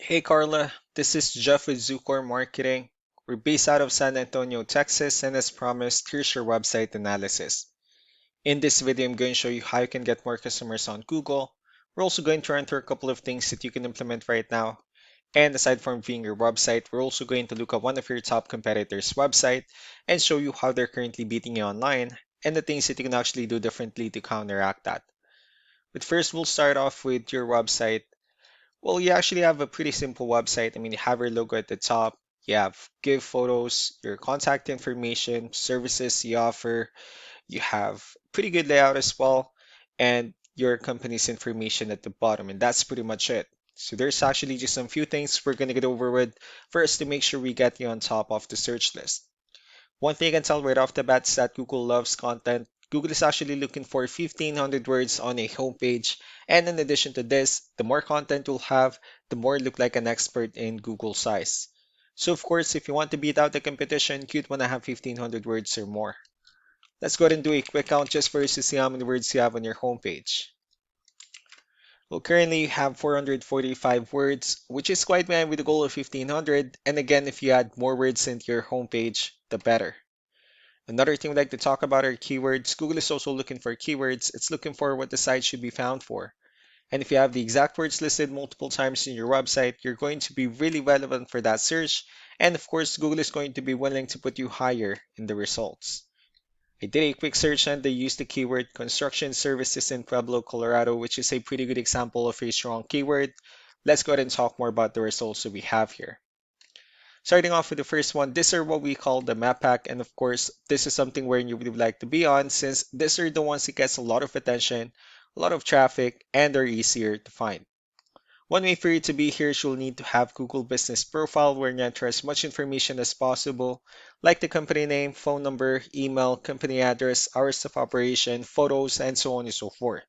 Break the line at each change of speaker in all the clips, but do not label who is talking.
Hey Carla, this is Jeff with Zucor Marketing. We're based out of San Antonio, Texas, and as promised, here's your website analysis. In this video, I'm going to show you how you can get more customers on Google. We're also going to run through a couple of things that you can implement right now. And aside from viewing your website, we're also going to look at one of your top competitors' website and show you how they're currently beating you online and the things that you can actually do differently to counteract that. But first, we'll start off with your website. Well, you actually have a pretty simple website. I mean, you have your logo at the top, you have give photos, your contact information, services you offer, you have pretty good layout as well, and your company's information at the bottom, and that's pretty much it. So there's actually just some few things we're gonna get over with first to make sure we get you on top of the search list. One thing I can tell right off the bat is that Google loves content. Google is actually looking for 1,500 words on a homepage. And in addition to this, the more content you'll have, the more you look like an expert in Google size. So of course, if you want to beat out the competition, you'd want to have 1,500 words or more. Let's go ahead and do a quick count just for us to see how many words you have on your homepage. Well, currently you have 445 words, which is quite behind with the goal of 1,500. And again, if you add more words into your homepage, the better. Another thing we'd like to talk about are keywords. Google is also looking for keywords. It's looking for what the site should be found for. And if you have the exact words listed multiple times in your website, you're going to be really relevant for that search. And of course, Google is going to be willing to put you higher in the results. I did a quick search and they used the keyword construction services in Pueblo, Colorado, which is a pretty good example of a strong keyword. Let's go ahead and talk more about the results that we have here. Starting off with the first one, these are what we call the map pack, and of course, this is something where you would like to be on since these are the ones that gets a lot of attention, a lot of traffic, and are easier to find. One way for you to be here is you'll need to have Google Business Profile where you enter as much information as possible, like the company name, phone number, email, company address, hours of operation, photos, and so on and so forth.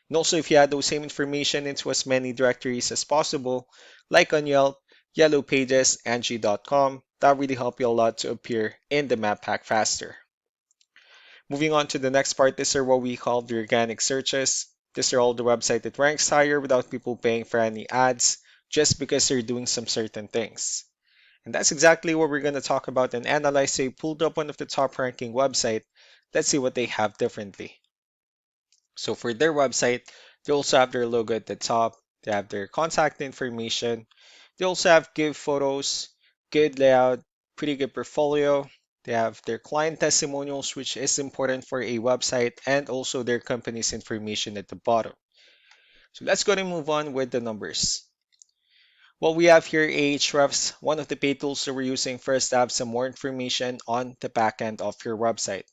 And also, if you add those same information into as many directories as possible, like on Yelp, Yellow Pages, Angie.com, that really help you a lot to appear in the map pack faster. Moving on to the next part, these are what we call the organic searches. These are all the website that ranks higher without people paying for any ads, just because they're doing some certain things. And that's exactly what we're going to talk about and analyze. So I pulled up one of the top ranking website. Let's see what they have differently. So for their website, they also have their logo at the top. They have their contact information. They also have give photos, good layout, pretty good portfolio. They have their client testimonials, which is important for a website, and also their company's information at the bottom. So let's go and move on with the numbers. What we have here, Ahrefs, one of the paid tools that we're using first to have some more information on the back end of your website.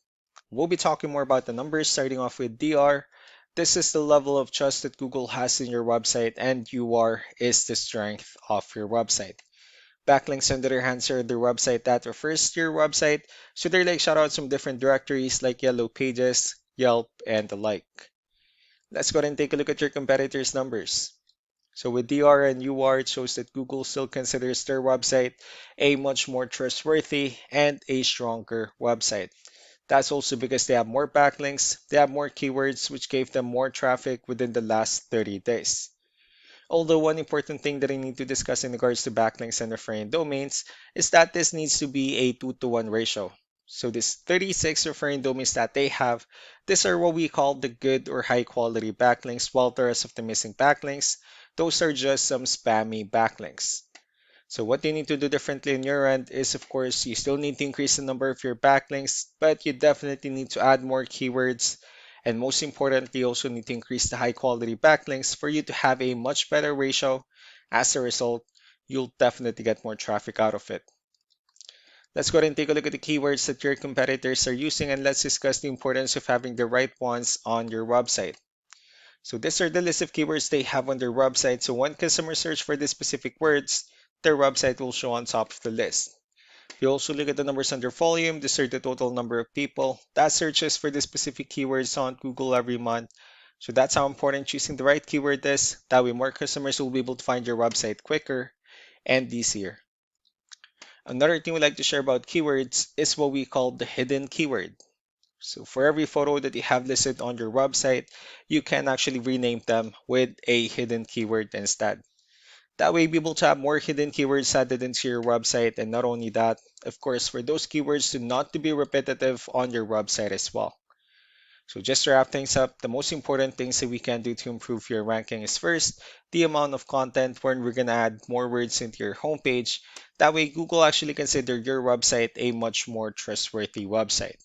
We'll be talking more about the numbers, starting off with DR. This is the level of trust that Google has in your website, and UR is the strength of your website. Backlinks, on the other hand, are the website that refers to your website, so they're like shoutouts from different directories like Yellow Pages, Yelp, and the like. Let's go ahead and take a look at your competitors' numbers. So with DR and UR, it shows that Google still considers their website a much more trustworthy and a stronger website. That's also because they have more backlinks, they have more keywords, which gave them more traffic within the last 30 days. Although one important thing that I need to discuss in regards to backlinks and referring domains is that this needs to be a 2-to-1 ratio. So this 36 referring domains that they have, these are what we call the good or high quality backlinks, while the rest of the missing backlinks, those are just some spammy backlinks. So what you need to do differently on your end is, of course, you still need to increase the number of your backlinks, but you definitely need to add more keywords. And most importantly, you also need to increase the high quality backlinks for you to have a much better ratio. As a result, you'll definitely get more traffic out of it. Let's go ahead and take a look at the keywords that your competitors are using, and let's discuss the importance of having the right ones on your website. So these are the list of keywords they have on their website. So when customers search for these specific words, their website will show on top of the list. If you also look at the numbers under volume, these are the total number of people that searches for the specific keywords on Google every month. So that's how important choosing the right keyword is. That way more customers will be able to find your website quicker and easier. Another thing we like to share about keywords is what we call the hidden keyword. So for every photo that you have listed on your website, you can actually rename them with a hidden keyword instead. That way, you'll be able to have more hidden keywords added into your website. And not only that, of course, for those keywords to not to be repetitive on your website as well. So just to wrap things up, the most important things that we can do to improve your ranking is first, the amount of content when we're going to add more words into your homepage. That way, Google actually consider your website a much more trustworthy website.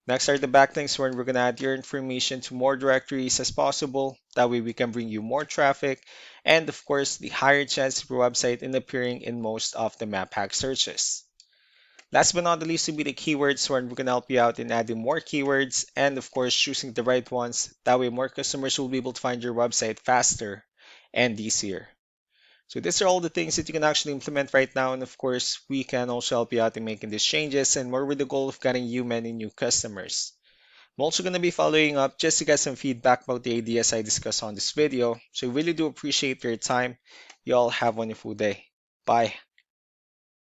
Next are the backlinks where we're going to add your information to more directories as possible. That way we can bring you more traffic and of course the higher chance of your website in appearing in most of the map hack searches. Last but not the least will be the keywords where we're going to help you out in adding more keywords and of course choosing the right ones. That way more customers will be able to find your website faster and easier. So these are all the things that you can actually implement right now, and of course we can also help you out in making these changes and more with the goal of getting you many new customers. I'm also going to be following up just to get some feedback about the ideas I discussed on this video. So I really do appreciate your time. You all have a wonderful day. Bye.